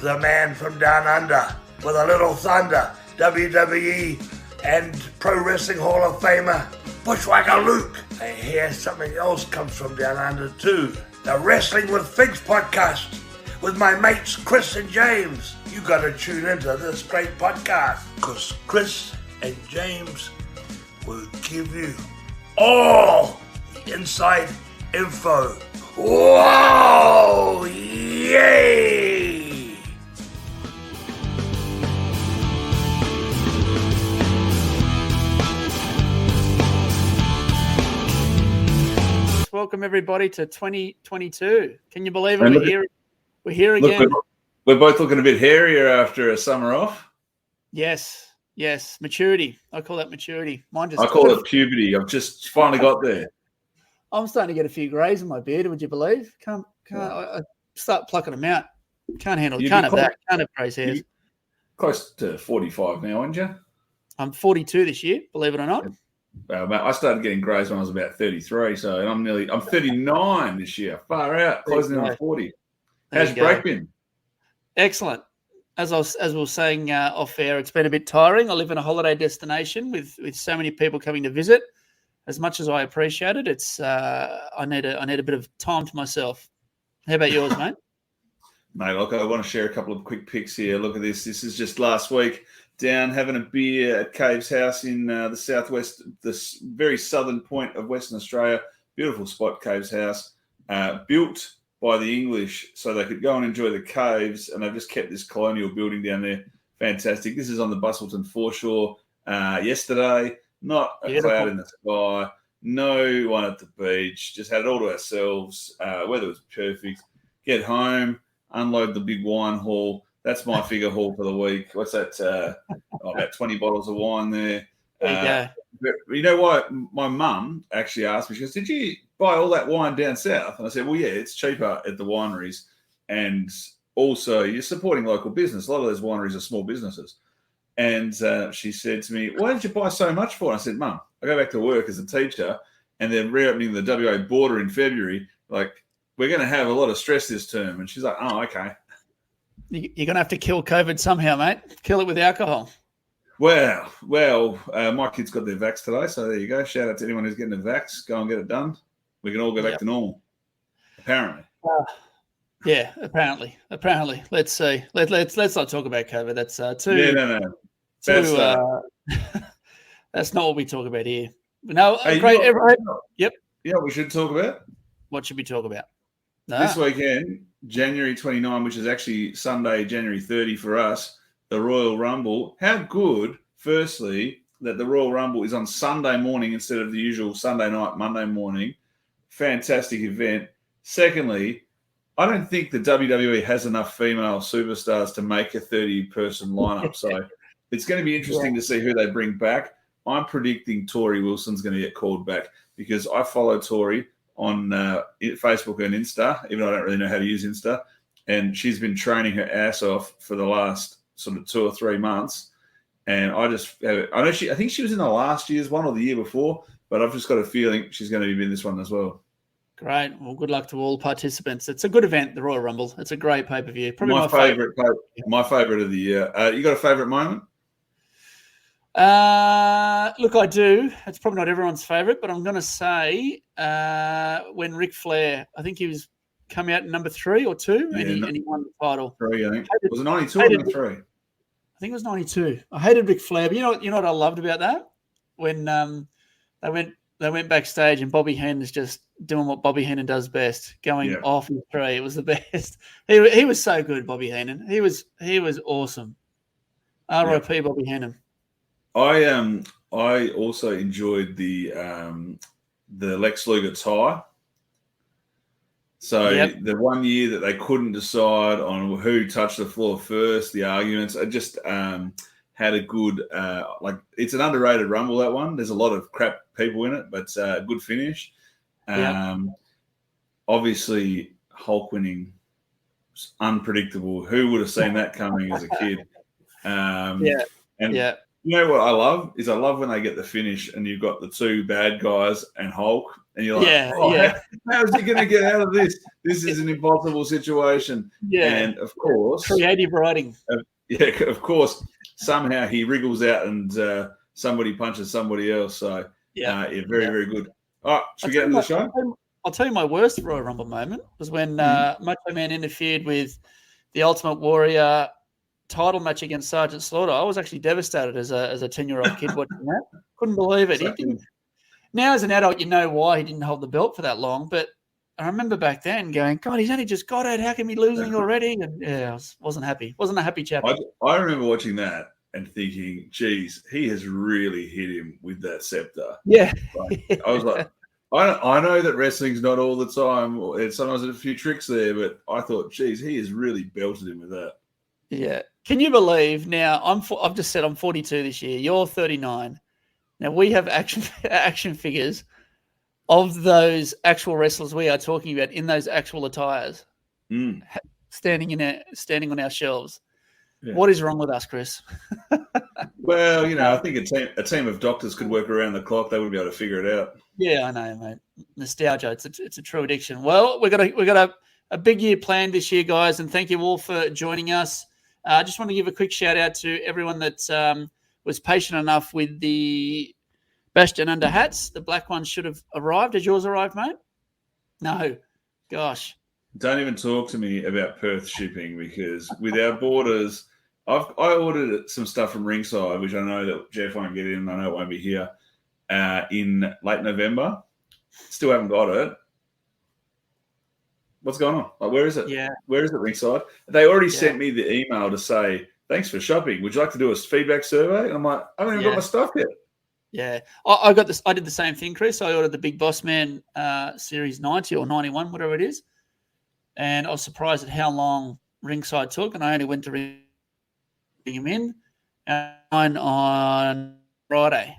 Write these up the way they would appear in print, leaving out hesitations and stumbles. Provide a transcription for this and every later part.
the man from down under with a little thunder, WWE and Pro Wrestling Hall of Famer, Bushwhacker Luke. I hear something else comes from down under too. The Wrestling with Figs podcast with my mates Chris and James. You gotta tune into this great podcast because Chris and James will give you all the inside info. Whoa! Yay! Welcome everybody to 2022. Can you believe it? We're here again. We're both looking a bit hairier after a summer off. Yes. Maturity. I call that maturity. I call it puberty. I've just finally got there. I'm starting to get a few greys in my beard. Would you believe? I start plucking them out. Can't have that. Can't have grey hairs. Close to 45 now, aren't you? I'm 42 this year. Believe it or not. Well, mate, I started getting greys when I was about 33, so I'm 39 this year. Far out, closing in on 40. How's your break been? Excellent. As we were saying off air, it's been a bit tiring. I live in a holiday destination with so many people coming to visit. As much as I appreciate it, it's I need a bit of time to myself. How about yours, mate? Mate, look, I want to share a couple of quick pics here. Look at this. This is just last week. Down having a beer at Cave's house in the southwest, the very southern point of Western Australia. Beautiful spot, Cave's house. Built by the English so they could go and enjoy the caves, and they've just kept this colonial building down there. Fantastic. This is on the Bustleton foreshore yesterday. Not a cloud in the sky. No one at the beach. Just had it all to ourselves. Weather was perfect. Get home, unload the big wine haul. That's my figure haul for the week. What's that? About 20 bottles of wine there. You know what? My mum actually asked me, she goes, did you buy all that wine down south? And I said, well, yeah, it's cheaper at the wineries. And also, you're supporting local business. A lot of those wineries are small businesses. And she said to me, why did you buy so much for it? I said, Mum, I go back to work as a teacher and they're reopening the WA border in February. Like, we're going to have a lot of stress this term. And she's like, oh, okay. You're going to have to kill COVID somehow, mate. Kill it with alcohol. Well, my kids got their vax today, so there you go. Shout out to anyone who's getting a vax. Go and get it done. We can all go back to normal, apparently. Yeah, apparently. Let's see. Let's not talk about COVID. That's too. Yeah, no. That's not what we talk about here. No, hey, great. Yep. Yeah, we should talk about. What should we talk about? This weekend, January 29, which is actually Sunday, January 30 for us, the Royal Rumble. How good, firstly, that the Royal Rumble is on Sunday morning instead of the usual Sunday night, Monday morning. Fantastic event. Secondly, I don't think the WWE has enough female superstars to make a 30-person lineup. So it's going to be interesting to see who they bring back. I'm predicting Tori Wilson's going to get called back because I follow Tori on Facebook and Insta, even though I don't really know how to use Insta. And she's been training her ass off for the last sort of 2 or 3 months. And I think she was in the last year's one or the year before, but I've just got a feeling she's going to be in this one as well. Great. Well, good luck to all participants. It's a good event, the Royal Rumble. It's a great pay-per-view. Probably my favorite of the year. You got a favorite moment? Look, I do. It's probably not everyone's favorite, but I'm going to say when Ric Flair, I think he was come out in number 3 or 2, and he won the title. 3, I think. Was it 92 or 93? I think it was 92. I hated Ric Flair, but you know what I loved about that? When they went backstage and Bobby Heenan's just doing what Bobby Heenan does best, going off in 3. It was the best. He was so good, Bobby Heenan. He was awesome. R.I.P. Bobby Heenan. I also enjoyed the Lex Luger tie. So the 1 year that they couldn't decide on who touched the floor first, the arguments, I just had a good it's an underrated Rumble, that one. There's a lot of crap people in it, but good finish. Obviously, Hulk winning was unpredictable. Who would have seen that coming as a kid? You know what I love is I love when they get the finish and you've got the two bad guys and Hulk, and you're like, how's he going to get out of this? This is an impossible situation. Yeah, and of course, creative writing. Of course, somehow he wriggles out and somebody punches somebody else. So very, very good. All right, should we get into the show? I'll tell you my worst Royal Rumble moment was when Macho Man interfered with the Ultimate Warrior title match against Sergeant Slaughter. I was actually devastated as a 10-year-old kid watching that. Couldn't believe it. Now as an adult, you know why he didn't hold the belt for that long. But I remember back then going, God, he's only just got it. How can he losing already? And I wasn't happy. Wasn't a happy chap. I remember watching that and thinking, geez, he has really hit him with that scepter. Yeah. I was like, I know that wrestling's not all the time. Sometimes there's a few tricks there, but I thought, geez, he has really belted him with that. Yeah. Can you believe now? I've just said I'm 42 this year. You're 39. Now we have action figures of those actual wrestlers we are talking about in those actual attires, standing on our shelves. Yeah. What is wrong with us, Chris? Well, I think a team of doctors could work around the clock. They would be able to figure it out. Yeah, I know, mate. Nostalgia. It's a true addiction. Well, we got a big year planned this year, guys, and thank you all for joining us. I just want to give a quick shout out to everyone that was patient enough with the Bash Down Under hats. The black ones should have arrived. Has yours arrived, mate? No. Gosh. Don't even talk to me about Perth shipping, because with our borders, I ordered some stuff from Ringside, which I know that Jeff won't get in. I know it won't be here in late November. Still haven't got it. What's going on? Like, where is it? Yeah. Where is it, Ringside? They already sent me the email to say, thanks for shopping. Would you like to do a feedback survey? And I'm like, I haven't even got my stuff yet. Yeah. I got this. I did the same thing, Chris. I ordered the Big Boss Man Series 90 or 91, whatever it is. And I was surprised at how long Ringside took. And I only went to bring him in on Friday.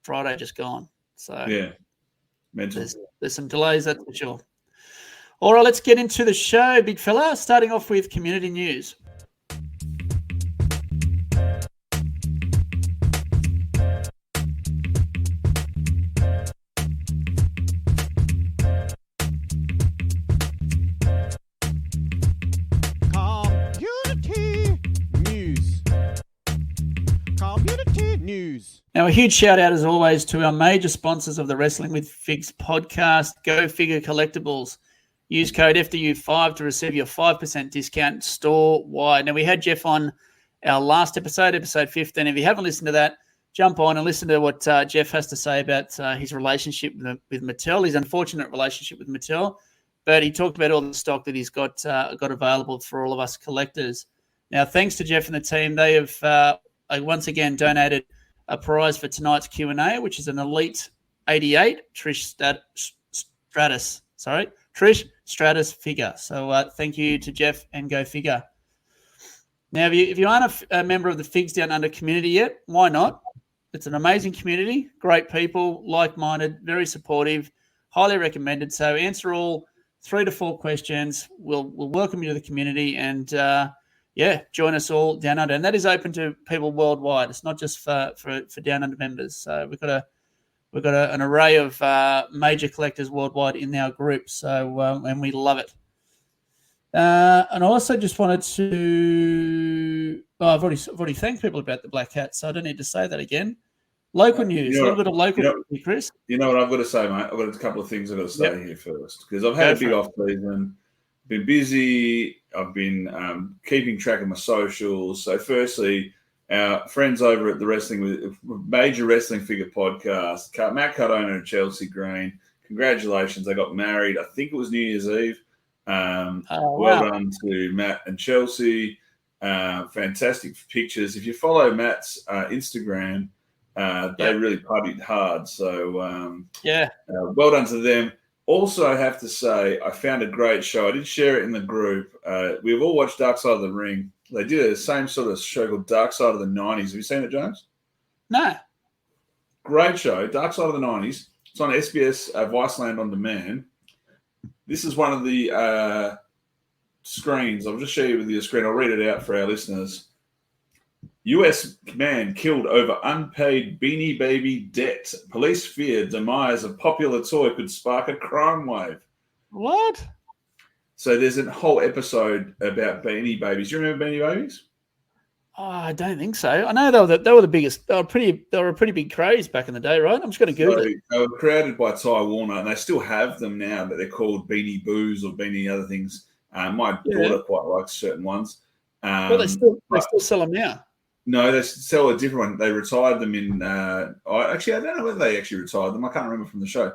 Friday just gone. So yeah, mental. There's some delays, that's for sure. All right, let's get into the show, big fella. Starting off with community news. Now, a huge shout out, as always, to our major sponsors of the Wrestling with Figs podcast, Go Figure Collectibles. Use code FDU5 to receive your 5% discount store-wide. Now, we had Jeff on our last episode 15. If you haven't listened to that, jump on and listen to what Jeff has to say about his relationship with Mattel, his unfortunate relationship with Mattel. But he talked about all the stock that he's got available for all of us collectors. Now, thanks to Jeff and the team, they have once again donated a prize for tonight's Q&A, which is an Elite 88 Trish Stratus figure. So thank you to Jeff and Go Figure. Now, if you aren't a member of the Figs Down Under community yet, why not? It's an amazing community, great people, like-minded, very supportive, highly recommended. So answer all 3 to 4 questions. We'll welcome you to the community and join us all down under. And that is open to people worldwide. It's not just for down under members. So we've got an array of major collectors worldwide in our group. So and we love it. And I also just wanted to. I've already thanked people about the black hat, so I don't need to say that again. Local news, a little bit of local news, Chris. You know what I've got to say, mate? I've got a couple of things I've got to say here first, because I've had a big off season. Been busy. I've been keeping track of my socials. So firstly, our friends over at the Major Wrestling Figure Podcast, Matt Cardona and Chelsea Green, congratulations. They got married. I think it was New Year's Eve. Well done to Matt and Chelsea. Fantastic pictures. If you follow Matt's Instagram, they really partied hard. So, well done to them. Also, I have to say, I found a great show. I did share it in the group. We've all watched Dark Side of the Ring. They did the same sort of show called Dark Side of the 90s. Have you seen it, James? No. Great show, Dark Side of the 90s. It's on SBS Viceland On Demand. This is one of the screens. I'll just show you with your screen. I'll read it out for our listeners. U.S. man killed over unpaid Beanie Baby debt. Police fear demise of popular toy could spark a crime wave. What? So there's a whole episode about Beanie Babies. Do you remember Beanie Babies? Oh, I don't think so. I know they were the biggest. They were a pretty big craze back in the day, right? I'm just going to Google it. They were created by Ty Warner, and they still have them now, but they're called Beanie Boos or Beanie other things. My daughter quite likes certain ones. But they still sell them now. No, they sell a different one. They retired them in. I don't know whether they actually retired them. I can't remember from the show.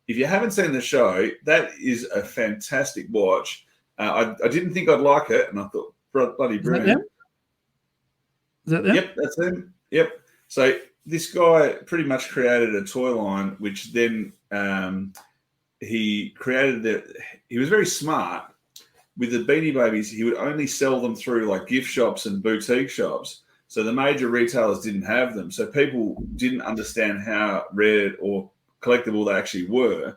If you haven't seen the show, that is a fantastic watch. I didn't think I'd like it, and I thought, bloody brilliant. Is that them? Yep, that's him. Yep. So this guy pretty much created a toy line, which then he created he was very smart. With the Beanie Babies, he would only sell them through like gift shops and boutique shops. So the major retailers didn't have them. So people didn't understand how rare or collectible they actually were.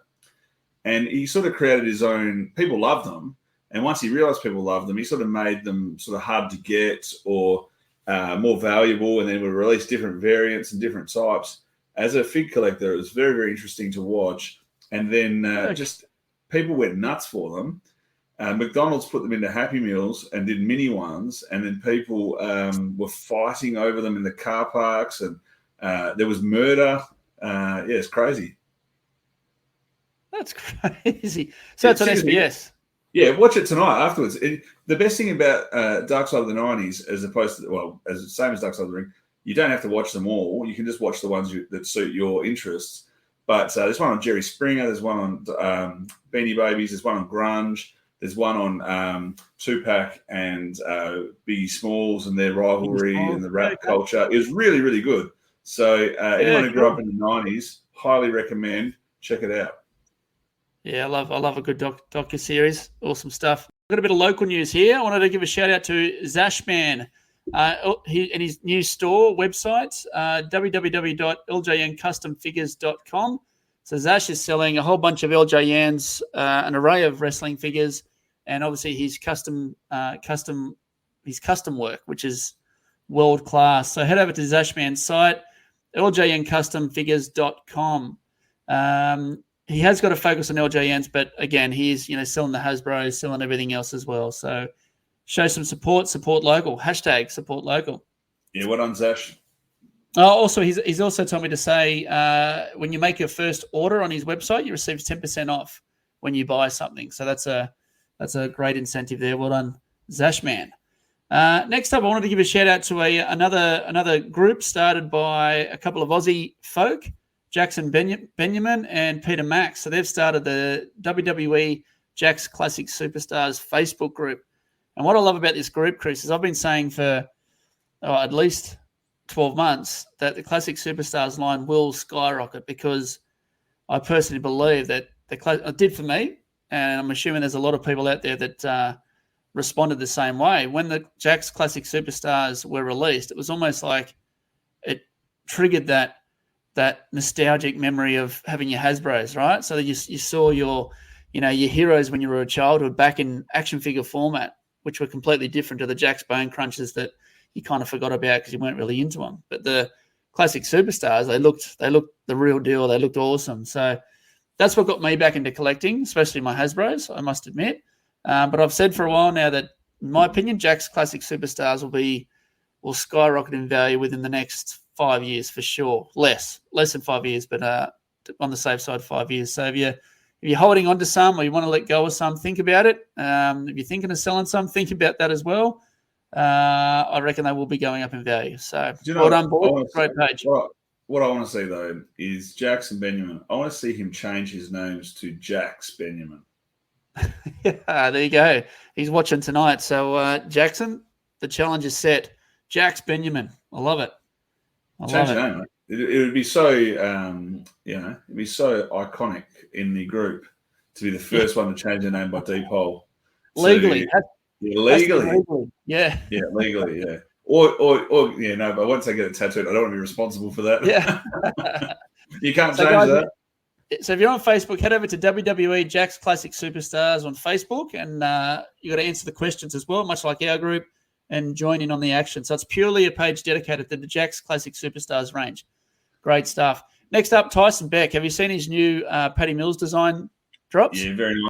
And he sort of created his own, people loved them. And once he realized people loved them, he sort of made them sort of hard to get or more valuable, and then would release different variants and different types. As a fig collector, it was very, very interesting to watch. And then just people went nuts for them. McDonald's put them into Happy Meals and did mini ones, and then people were fighting over them in the car parks, and there was murder. It's crazy. That's crazy. So it's on SBS. Yeah, watch it tonight afterwards. The best thing about Dark Side of the 90s, as opposed to, same as Dark Side of the Ring, you don't have to watch them all. You can just watch the ones that suit your interests. But there's one on Jerry Springer. There's one on Beanie Babies. There's one on grunge. There's one on Tupac and Biggie Smalls and their rivalry and the rap culture. It was really, really good. So anyone who grew up in the 90s, highly recommend. Check it out. Yeah, I love a good docu-series. Awesome stuff. I've got a bit of local news here. I wanted to give a shout out to Zashman and his new store website, www.ljncustomfigures.com. So Zash is selling a whole bunch of LJNs, an array of wrestling figures, and obviously his custom work, which is world class. So head over to Zashman's site, ljncustomfigures.com. He has got to focus on LJNs, but again, he's selling the Hasbros, selling everything else as well. So show some support local. # support local. Yeah, well done, Zash. Also, he's also told me to say when you make your first order on his website, you receive 10% off when you buy something. So that's a great incentive there. Well done, Zashman. Next up, I wanted to give a shout out to another group started by a couple of Aussie folk, Jackson Benjamin and Peter Max. So they've started the WWE Jack's Classic Superstars Facebook group. And what I love about this group, Chris, is I've been saying for at least 12 months that the Classic Superstars line will skyrocket, because I personally believe that it did for me, and I'm assuming there's a lot of people out there that responded the same way. When the Jack's Classic Superstars were released, it was almost like it triggered that nostalgic memory of having your Hasbros, right? So you saw your heroes when you were a childhood back in action figure format, which were completely different to the Jack's Bone Crunchers that you kind of forgot about because you weren't really into them. But the Classic Superstars, they looked the real deal. They looked awesome. So that's what got me back into collecting, especially my Hasbros, I must admit. But I've said for a while now that, in my opinion, Jack's Classic Superstars will skyrocket in value within the next 5 years for sure. Less than 5 years, but on the safe side, 5 years. So if you're holding on to some, or you want to let go of some, think about it. If you're thinking of selling some, think about that as well. I reckon they will be going up in value. So well done, boy. Great page. What I want to see, though, is Jackson Benjamin. I want to see him change his names to Jax Benjamin. Yeah, there you go. He's watching tonight. So, Jackson, the challenge is set. Jax Benjamin. I love it. Change the name, mate. It would be so, it'd be so iconic in the group to be the first one to change their name by deep hole. Legally. Legally. Yeah. Yeah, legally, yeah. But once I get it tattooed, I don't want to be responsible for that. Yeah. You can't change that. So if you're on Facebook, head over to WWE Jack's Classic Superstars on Facebook, and you got to answer the questions as well, much like our group. and join in on the action. So it's purely a page dedicated to the Jack's Classic Superstars range. Great stuff. Next up, Tyson Beck. Have you seen his new Paddy Mills design drops? Yeah, very nice.